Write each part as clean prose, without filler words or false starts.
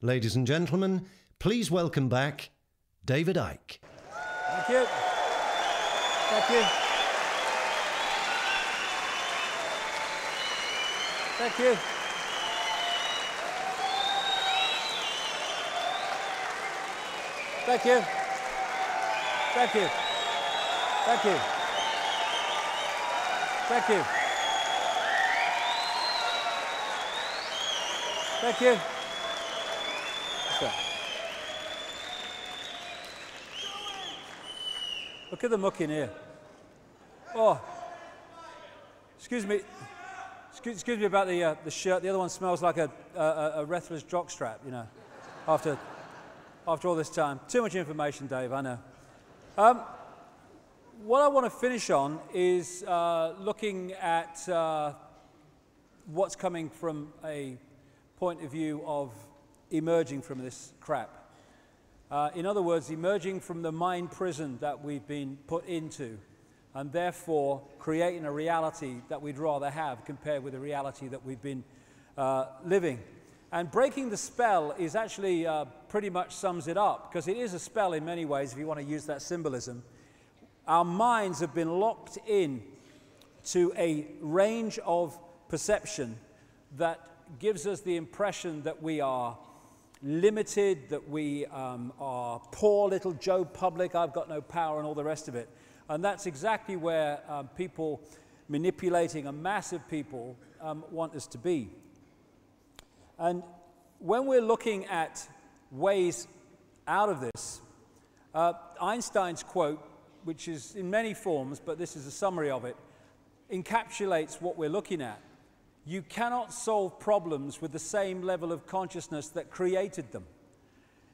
Ladies and gentlemen, please welcome back David Icke. Thank you. Thank you. Thank you. Thank you. Thank you. Thank you. Thank you. Thank you. Look at the muck in here. Oh, excuse me. Excuse me about the shirt. The other one smells like a wrestler's jockstrap, you know. After all this time, too much information, Dave. I know. What I want to finish on is looking at what's coming from a point of view of emerging from this crap. In other words, emerging from the mind prison that we've been put into, and therefore creating a reality that we'd rather have compared with the reality that we've been living. And breaking the spell is actually pretty much sums it up, because it is a spell in many ways, if you want to use that symbolism. Our minds have been locked in to a range of perception that gives us the impression that we are limited, that we are poor little Joe Public, I've got no power, and all the rest of it. And that's exactly where people manipulating a mass of people want us to be. And when we're looking at ways out of this, Einstein's quote, which is in many forms, but this is a summary of it, encapsulates what we're looking at. You cannot solve problems with the same level of consciousness that created them.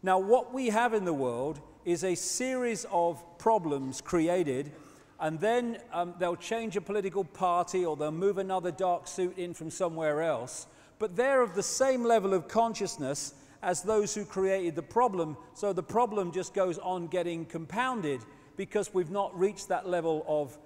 Now, what we have in the world is a series of problems created, and then they'll change a political party or they'll move another dark suit in from somewhere else, but they're of the same level of consciousness as those who created the problem, so the problem just goes on getting compounded because we've not reached that level of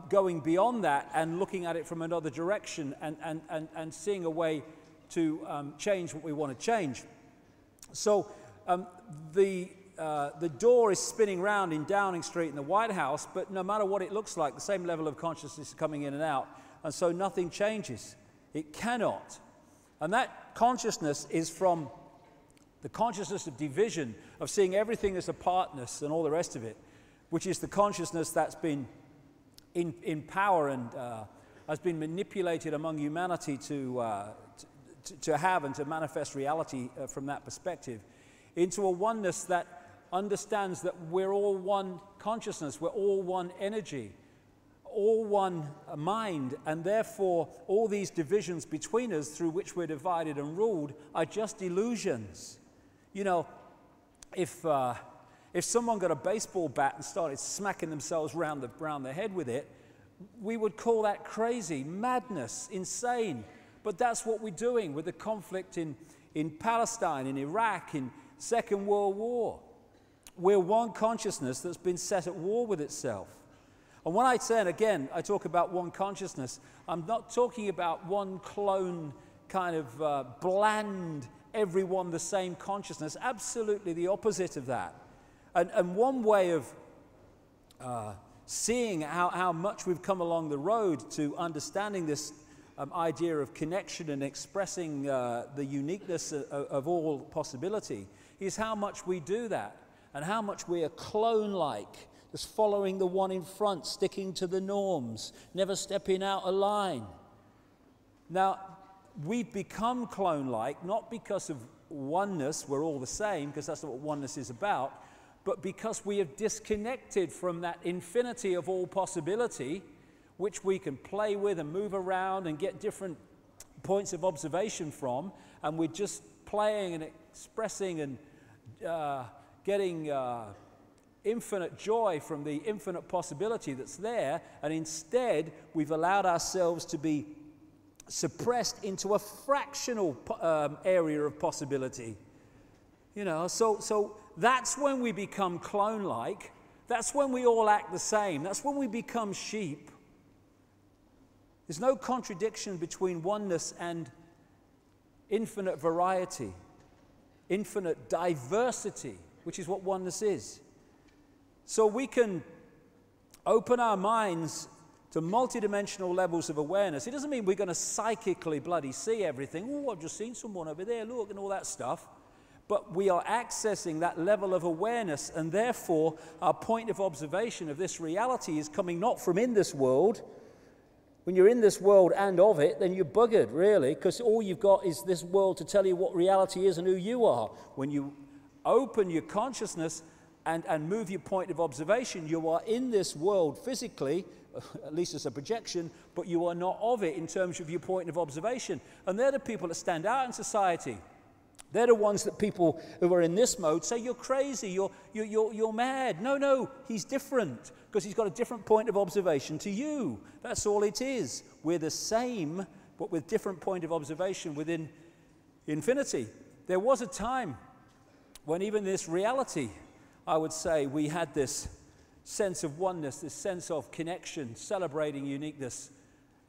going beyond that and looking at it from another direction and seeing a way to change what we want to change. So the door is spinning round in Downing Street in the White House, but no matter what it looks like, the same level of consciousness is coming in and out, and so nothing changes. It cannot. And that consciousness is from the consciousness of division, of seeing everything as a partness and all the rest of it, which is the consciousness that's been in power and has been manipulated among humanity to have and to manifest reality from that perspective, into a oneness that understands that we're all one consciousness, we're all one energy, all one mind, and therefore all these divisions between us through which we're divided and ruled are just illusions. You know, if someone got a baseball bat and started smacking themselves round the head with it, we would call that crazy, madness, insane. But that's what we're doing with the conflict in Palestine, in Iraq, in Second World War. We're one consciousness that's been set at war with itself. And when I say, and again, I talk about one consciousness, I'm not talking about one clone kind of bland, everyone the same consciousness. Absolutely the opposite of that. And one way of seeing how much we've come along the road to understanding this idea of connection and expressing the uniqueness of all possibility is how much we do that and how much we are clone-like. just following the one in front, sticking to the norms, never stepping out of line. Now, we've become clone-like, not because of oneness, we're all the same, because that's not what oneness is about, but because we have disconnected from that infinity of all possibility, which we can play with and move around and get different points of observation from, and we're just playing and expressing and getting infinite joy from the infinite possibility that's there, and instead we've allowed ourselves to be suppressed into a fractional area of possibility. You know, so that's when we become clone-like. That's when we all act the same. That's when we become sheep. There's no contradiction between oneness and infinite variety, infinite diversity, which is what oneness is. So we can open our minds to multidimensional levels of awareness. It doesn't mean we're going to psychically bloody see everything. Oh, I've just seen someone over there, look, and all that stuff. But we are accessing that level of awareness, and therefore our point of observation of this reality is coming not from in this world. When you're in this world and of it, then you're buggered, really, because all you've got is this world to tell you what reality is and who you are. When you open your consciousness and move your point of observation, you are in this world physically, at least as a projection, but you are not of it in terms of your point of observation. And they're the people that stand out in society. They're the ones that people who are in this mode say, you're crazy, you're mad. No, he's different, because he's got a different point of observation to you. That's all it is. We're the same, but with different point of observation within infinity. There was a time when even this reality, I would say, we had this sense of oneness, this sense of connection, celebrating uniqueness,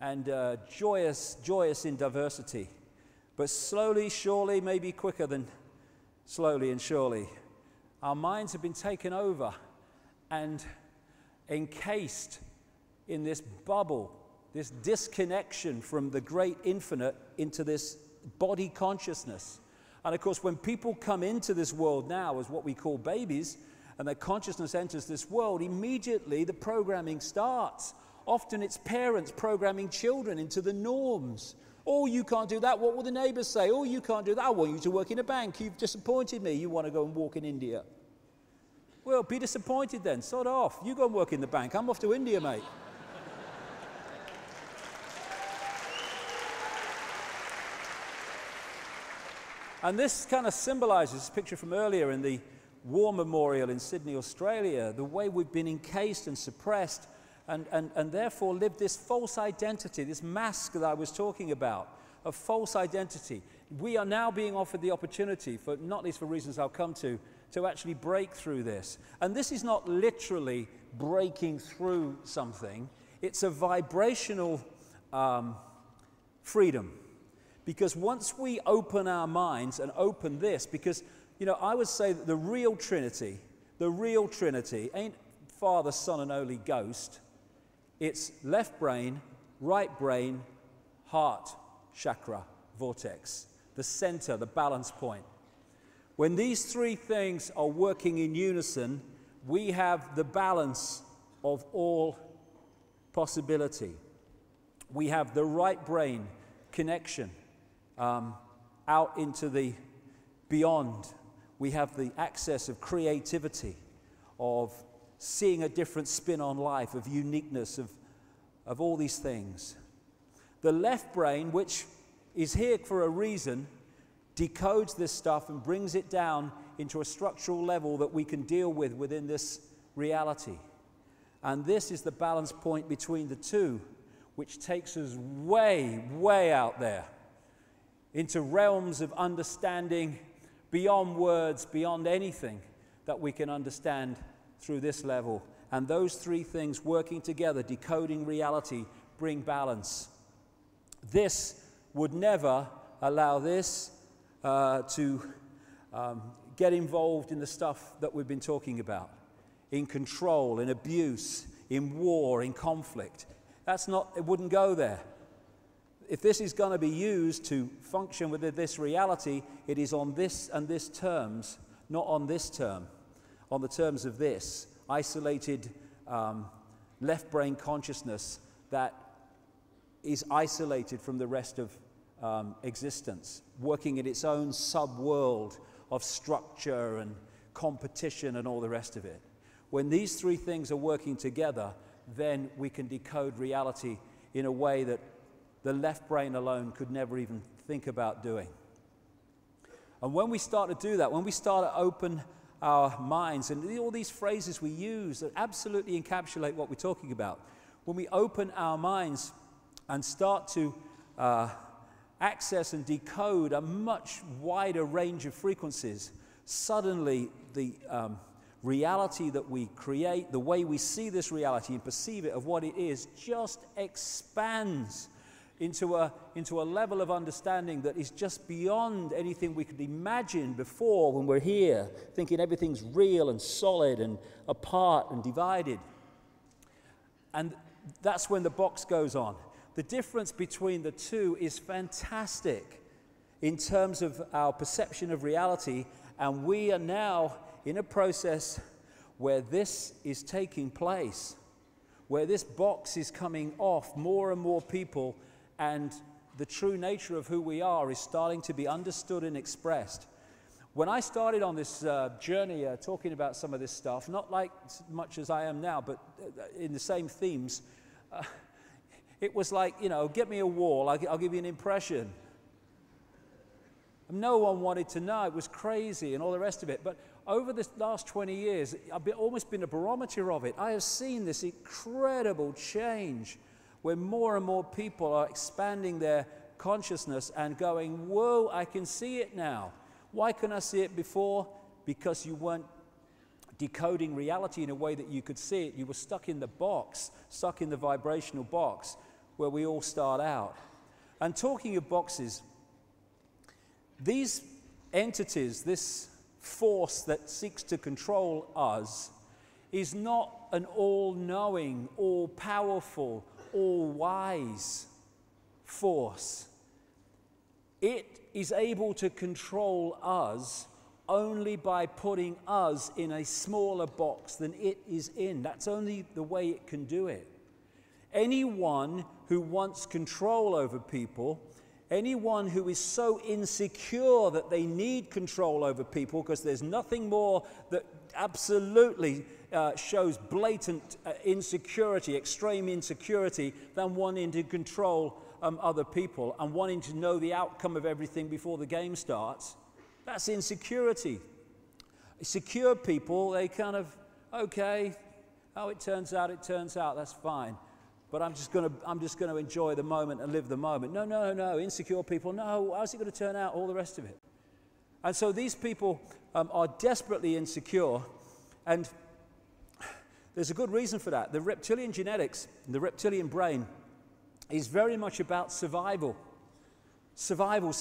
and joyous in diversity. But slowly, surely, maybe quicker than slowly and surely, our minds have been taken over and encased in this bubble, this disconnection from the great infinite into this body consciousness. And of course, when people come into this world now as what we call babies, and their consciousness enters this world, immediately the programming starts. Often it's parents programming children into the norms. Oh, you can't do that. What will the neighbors say? Oh, you can't do that. I want you to work in a bank. You've disappointed me. You want to go and walk in India. Well, be disappointed then. Sod off. You go and work in the bank. I'm off to India, mate. And this kind of symbolizes this picture from earlier in the War Memorial in Sydney, Australia, the way we've been encased and suppressed and therefore lived this false identity, this mask that I was talking about, of false identity. We are now being offered the opportunity, for not least for reasons I'll come to actually break through this. And this is not literally breaking through something. It's a vibrational freedom. Because once we open our minds and open this, because, you know, I would say that the real Trinity ain't Father, Son, and Holy Ghost. It's left brain, right brain, heart, chakra, vortex, the center, the balance point. When these three things are working in unison, we have the balance of all possibility. We have the right brain connection out into the beyond. We have the access of creativity, of seeing a different spin on life, of uniqueness, of all these things. The left brain, which is here for a reason, decodes this stuff and brings it down into a structural level that we can deal with within this reality. And this is the balance point between the two, which takes us way, way out there into realms of understanding beyond words, beyond anything that we can understand through this level. And those three things working together, decoding reality, bring balance. This would never allow this to get involved in the stuff that we've been talking about, in control, in abuse, in war, in conflict. That's not, it wouldn't go there. If this is going to be used to function within this reality, it is on this and this terms, not on this term, on the terms of this, isolated left brain consciousness that is isolated from the rest of existence, working in its own sub-world of structure and competition and all the rest of it. When these three things are working together, then we can decode reality in a way that the left brain alone could never even think about doing. And when we start to do that, when we start to open our minds, and all these phrases we use that absolutely encapsulate what we're talking about, when we open our minds and start to access and decode a much wider range of frequencies, suddenly the reality that we create, the way we see this reality and perceive it of what it is, just expands into a level of understanding that is just beyond anything we could imagine before when we're here, thinking everything's real and solid and apart and divided. And that's when the box goes on. The difference between the two is fantastic in terms of our perception of reality, and we are now in a process where this is taking place, where this box is coming off. More and more people, and the true nature of who we are is starting to be understood and expressed. When I started on this journey talking about some of this stuff, not like as much as I am now, but in the same themes, it was like, you know, get me a wall, I'll give you an impression. No one wanted to know. It was crazy and all the rest of it. But over the last 20 years, I've almost been a barometer of it. I have seen this incredible change where more and more people are expanding their consciousness and going, whoa, I can see it now. Why couldn't I see it before? Because you weren't decoding reality in a way that you could see it. You were stuck in the box, stuck in the vibrational box where we all start out. And talking of boxes, these entities, this force that seeks to control us, is not an all-knowing, all-powerful, all-wise force. It is able to control us only by putting us in a smaller box than it is in. That's only the way it can do it. Anyone who wants control over people, anyone who is so insecure that they need control over people, because there's nothing more that absolutely shows blatant insecurity, extreme insecurity, than wanting to control other people and wanting to know the outcome of everything before the game starts. That's insecurity. Secure people, they kind of, okay, how it turns out, that's fine. But I'm just going to enjoy the moment and live the moment. No. Insecure people, no, how's it going to turn out? All the rest of it. And so these people are desperately insecure, and there's a good reason for that. The reptilian genetics, the reptilian brain, is very much about survival. Survival,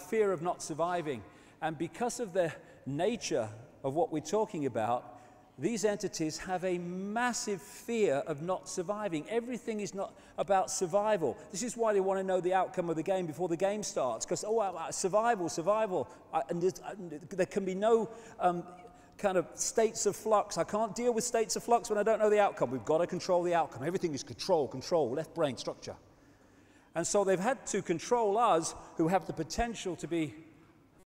fear of not surviving. And because of the nature of what we're talking about, these entities have a massive fear of not surviving. Everything is not about survival. This is why they want to know the outcome of the game before the game starts, because, survival. And there can be no kind of states of flux. I can't deal with states of flux when I don't know the outcome. We've got to control the outcome. Everything is control, left brain structure. And so they've had to control us, who have the potential to be